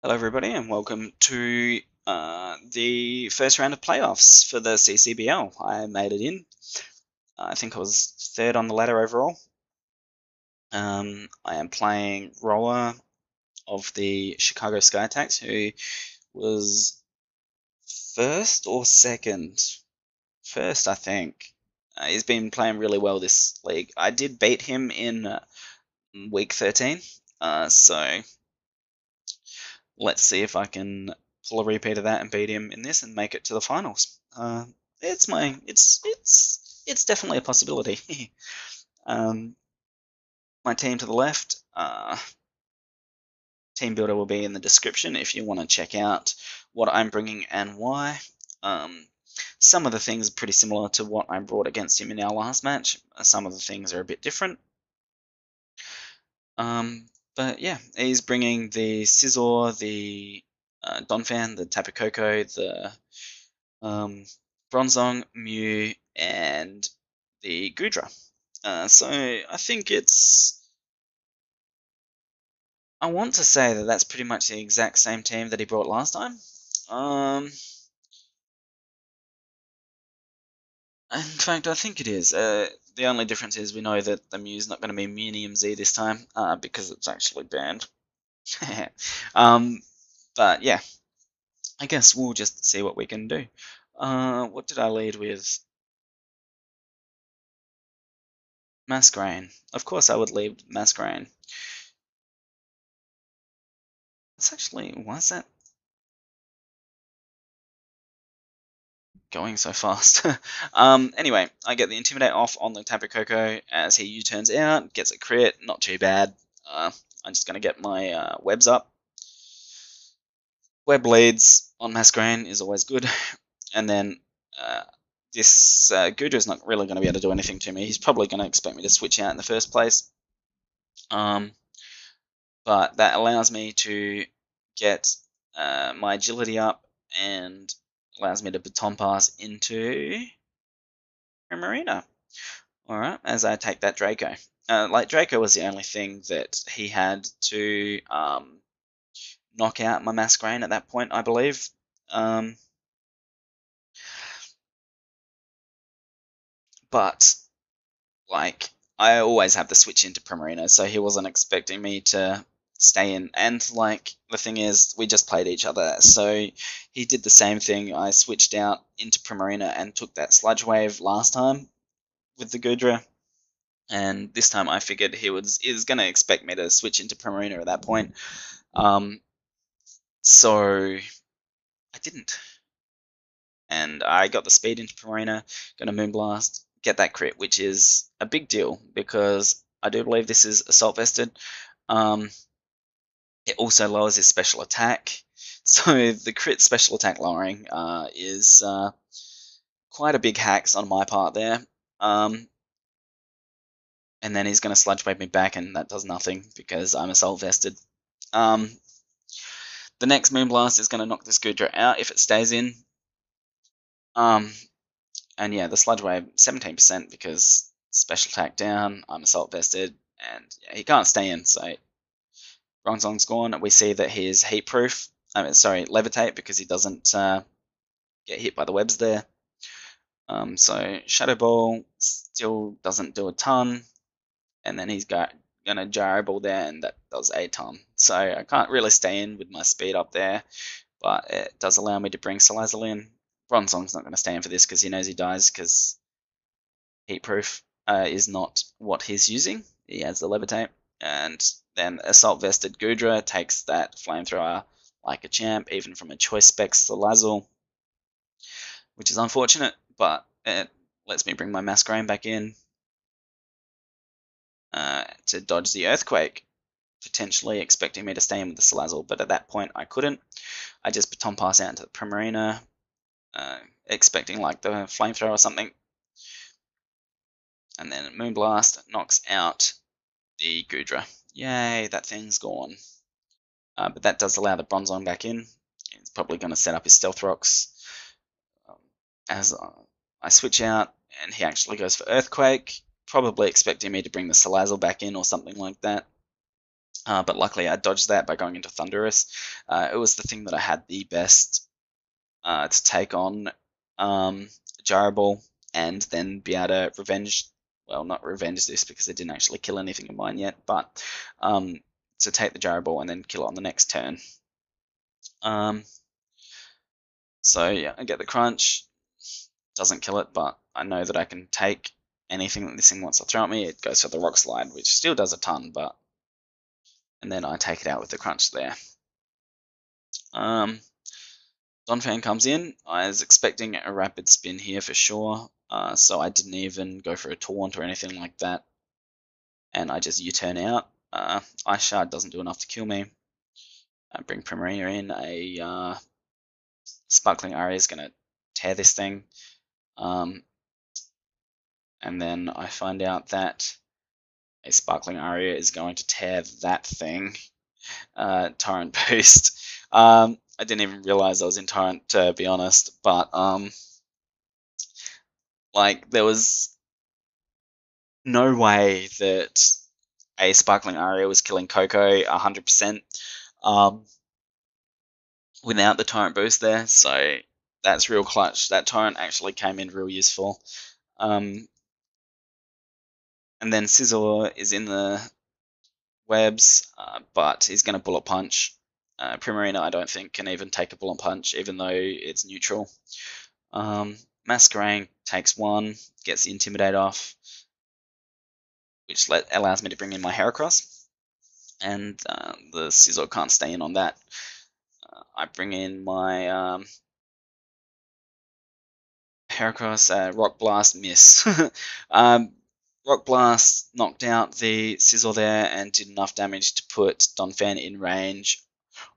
Hello, everybody, and welcome to the first round of playoffs for the CCBL. I made it in. I think I was third on the ladder overall. I am playing Roller of the Chicago Sky Attacks, who was first or second? First, I think. He's been playing really well this league. I did beat him in week 13, so let's see if I can pull a repeat of that and beat him in this and make it to the finals. It's definitely a possibility. My team to the left, team builder will be in the description if you want to check out what I'm bringing and why. Some of the things are pretty similar to what I brought against him in our last match. Some of the things are a bit different. But yeah, he's bringing the Scizor, the Donphan, the Tapu Koko, the Bronzong, Mew, and the Goodra. So I think I want to say that that's pretty much the exact same team that he brought last time. In fact, I think it is. The only difference is we know that the Mew's not going to be Medium Z this time because it's actually banned. But yeah, I guess we'll just see what we can do. What did I lead with? Masquerain. Of course I would lead Masquerain. It's actually, why is that going so fast? Anyway, I get the Intimidate off on the Tapu Koko as he U-turns out, gets a crit, not too bad. I'm just going to get my webs up. Web leads on Masquerain is always good. And then this Gudra is not really going to be able to do anything to me. He's probably going to expect me to switch out in the first place. But that allows me to get my agility up and allows me to baton pass into Marina. Alright, as I take that Draco. Draco was the only thing that he had to knock out my Masquerain at that point, I believe. But, I always have the switch into Primarina, so he wasn't expecting me to stay in. And, the thing is, we just played each other, so he did the same thing. I switched out into Primarina and took that Sludge Wave last time with the Goodra. And this time I figured he was going to expect me to switch into Primarina at that point. So I didn't. And I got the speed into Primarina, going to Moonblast, get that crit, which is a big deal because I do believe this is Assault Vested. It also lowers his special attack. So the crit special attack lowering is quite a big hacks on my part there. And then he's going to Sludge Wave me back, and that does nothing because I'm Assault Vested. The next Moonblast is going to knock this Goodra out if it stays in. And yeah, the Sludge Wave, 17% because special attack down, I'm Assault Vested, and yeah, he can't stay in, so Bronzong's gone. We see that he is heat proof. Levitate, because he doesn't get hit by the webs there. So Shadow Ball still doesn't do a ton, and then he's going to Gyro Ball there, and that does a ton. So I can't really stay in with my speed up there, but it does allow me to bring Salazzle in. Bronzong's not going to stay in for this because he knows he dies because heat proof is not what he's using. He has the Levitate. And then Assault Vested Goodra takes that Flamethrower like a champ, even from a Choice Spec Salazzle, which is unfortunate, but it lets me bring my Masquerain back in to dodge the Earthquake, potentially expecting me to stay in with the Salazzle, but at that point I couldn't. I just baton pass out into the Primarina, expecting the Flamethrower or something. And then Moonblast knocks out the Goodra. Yay, that thing's gone. But that does allow the Bronzong back in. He's probably going to set up his Stealth Rocks as I switch out, and he actually goes for Earthquake, probably expecting me to bring the Salazzle back in or something like that. But luckily I dodged that by going into Thunderous. It was the thing that I had the best to take on Gyro Ball and then be able to revenge, well, not revenge this because it didn't actually kill anything of mine yet, but to take the Gyro Ball and then kill it on the next turn. So yeah, I get the crunch, doesn't kill it, but I know that I can take anything that this thing wants to throw at me. It goes for the Rock Slide, which still does a ton, but and then I take it out with the crunch there. Donphan comes in. I was expecting a rapid spin here for sure, so I didn't even go for a taunt or anything like that, and I just U-turn out. Ice Shard doesn't do enough to kill me. I bring Primarina in. A Sparkling Aria is going to tear this thing, and then I find out that a Sparkling Aria is going to tear that thing. Torrent Boost. I didn't even realize I was in Torrent, to be honest, but like there was no way that a Sparkling Aria was killing Coco 100% without the Torrent Boost there, so that's real clutch. That Torrent actually came in real useful. And then Scizor is in the webs, but he's going to Bullet Punch. Primarina, I don't think, can even take a Bullet Punch, even though it's neutral. Masquerain takes one, gets the Intimidate off, which allows me to bring in my Heracross, and the Scizor can't stay in on that. I bring in my Heracross, Rock Blast, miss. Rock Blast knocked out the Scizor there and did enough damage to put Donphan in range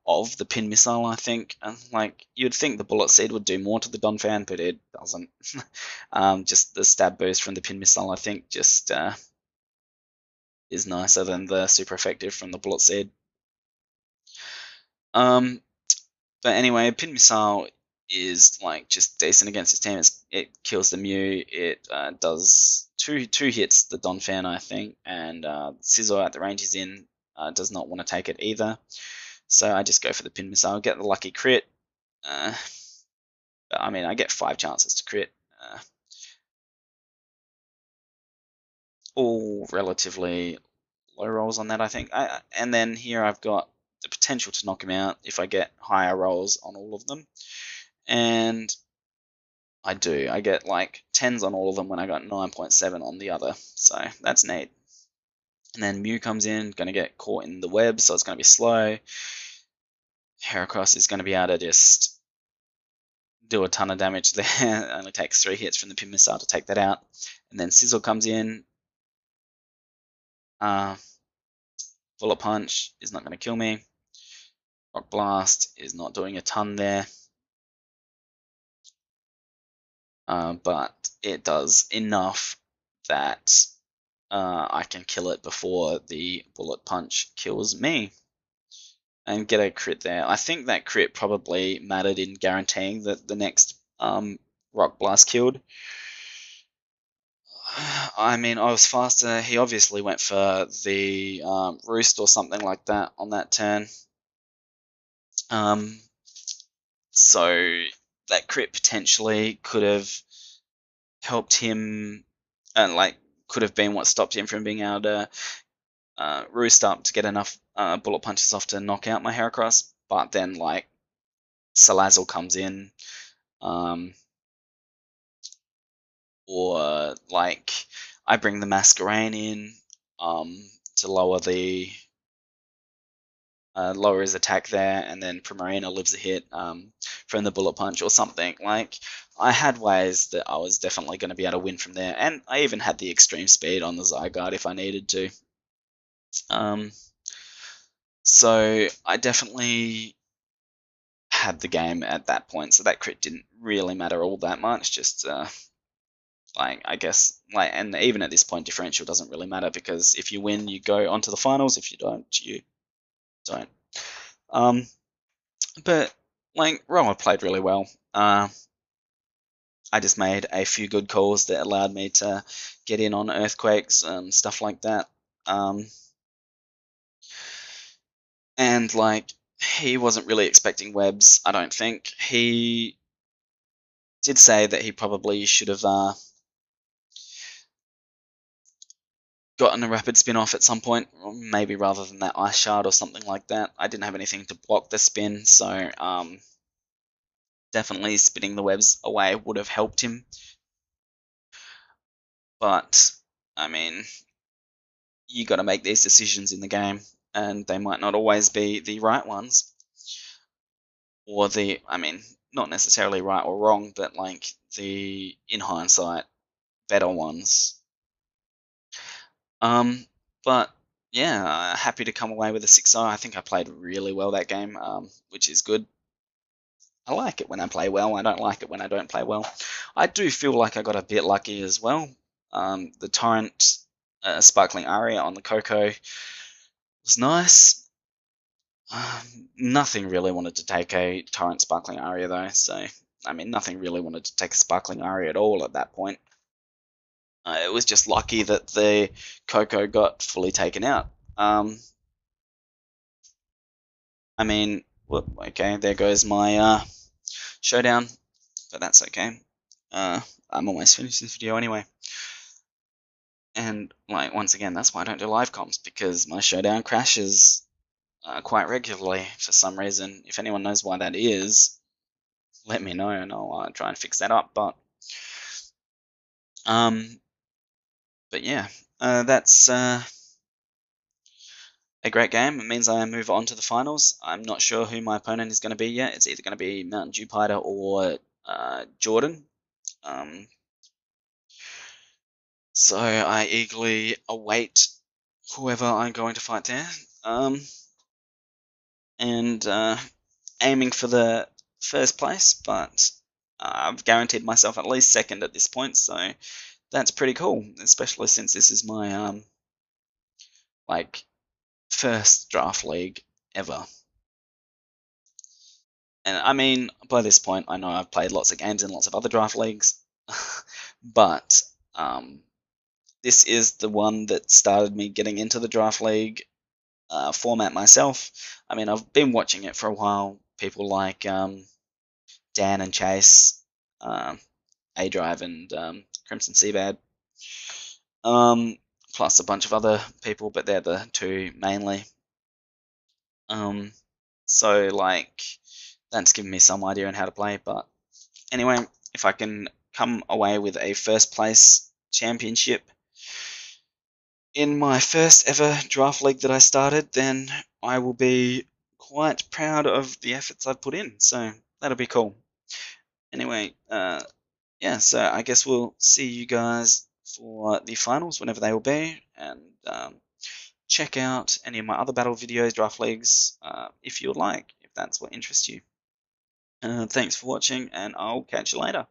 of the Pin Missile, I think. Like, you'd think the Bullet Seed would do more to the Donphan, but it doesn't. Just the stab boost from the Pin Missile, I think, just is nicer than the super effective from the Bullet Seed. But anyway, Pin Missile is like just decent against its team. It kills the Mew. It does two hits the Donphan, I think, and Scizor at the range he's in does not want to take it either. So I just go for the Pin Missile, get the lucky crit. I mean, I get 5 chances to crit. All relatively low rolls on that, I think. And then here I've got the potential to knock him out if I get higher rolls on all of them. And I do. I get like 10s on all of them when I got 9.7 on the other. So that's neat. And then Mew comes in, going to get caught in the web, so it's going to be slow. Heracross is going to be able to just do a ton of damage there. It only takes 3 hits from the Pin Missile to take that out. And then Sizzle comes in. Bullet Punch is not going to kill me. Rock Blast is not doing a ton there. But it does enough that I can kill it before the Bullet Punch kills me. And get a crit there. I think that crit probably mattered in guaranteeing that the next Rock Blast killed. I mean, I was faster. He obviously went for the Roost or something like that on that turn. So that crit potentially could have helped him, and like could have been what stopped him from being able to Roost up to get enough bullet punches off to knock out my Heracross. But then like Salazzle comes in, or like I bring the Masquerain in to lower the lower his attack there, and then Primarina lives a hit from the bullet punch or something. Like, I had ways that I was definitely going to be able to win from there, and I even had the extreme speed on the Zygarde if I needed to. So I definitely had the game at that point, so that crit didn't really matter all that much, just like, I guess, like, and even at this point, differential doesn't really matter, because if you win, you go on to the finals. If you don't, you don't. But like, Roa played really well. I just made a few good calls that allowed me to get in on earthquakes and stuff like that. And like, he wasn't really expecting webs, I don't think. He did say that he probably should have gotten a rapid spin off at some point, maybe rather than that ice shard or something like that. I didn't have anything to block the spin, so definitely spinning the webs away would have helped him. But, I mean, you got to make these decisions in the game, and they might not always be the right ones. Or I mean, not necessarily right or wrong, but like in hindsight, better ones. But yeah, happy to come away with a 6-0. I think I played really well that game, which is good. I like it when I play well. I don't like it when I don't play well. I do feel like I got a bit lucky as well. The Torrent Sparkling Aria on the Coco was nice. Nothing really wanted to take a Torrent Sparkling Aria though, so I mean, nothing really wanted to take a Sparkling Aria at all at that point. It was just lucky that the Coco got fully taken out. I mean, well, okay, there goes my showdown, but that's okay. I'm almost finished this video anyway. And like, once again, that's why I don't do live comps, because my showdown crashes quite regularly for some reason. If anyone knows why that is, let me know and I'll try and fix that up. But yeah, that's a great game. It means I move on to the finals. I'm not sure who my opponent is going to be yet. It's either going to be Mountain Dew Pider or Jordan. So I eagerly await whoever I'm going to fight there. And aiming for the first place, but I've guaranteed myself at least second at this point, so that's pretty cool, especially since this is my like first draft league ever. And I mean, by this point, I know I've played lots of games in lots of other draft leagues, but this is the one that started me getting into the draft league format myself. I mean, I've been watching it for a while. People like Dan and Chase, A-Drive and Crimson Seabad, plus a bunch of other people, but they're the two mainly. So like, that's given me some idea on how to play. But anyway, if I can come away with a first place championship in my first ever draft league that I started, then I will be quite proud of the efforts I've put in. So that'll be cool. Anyway, yeah, so I guess we'll see you guys for the finals whenever they will be, and check out any of my other battle videos, draft leagues, if you would like, if that's what interests you. Thanks for watching, and I'll catch you later.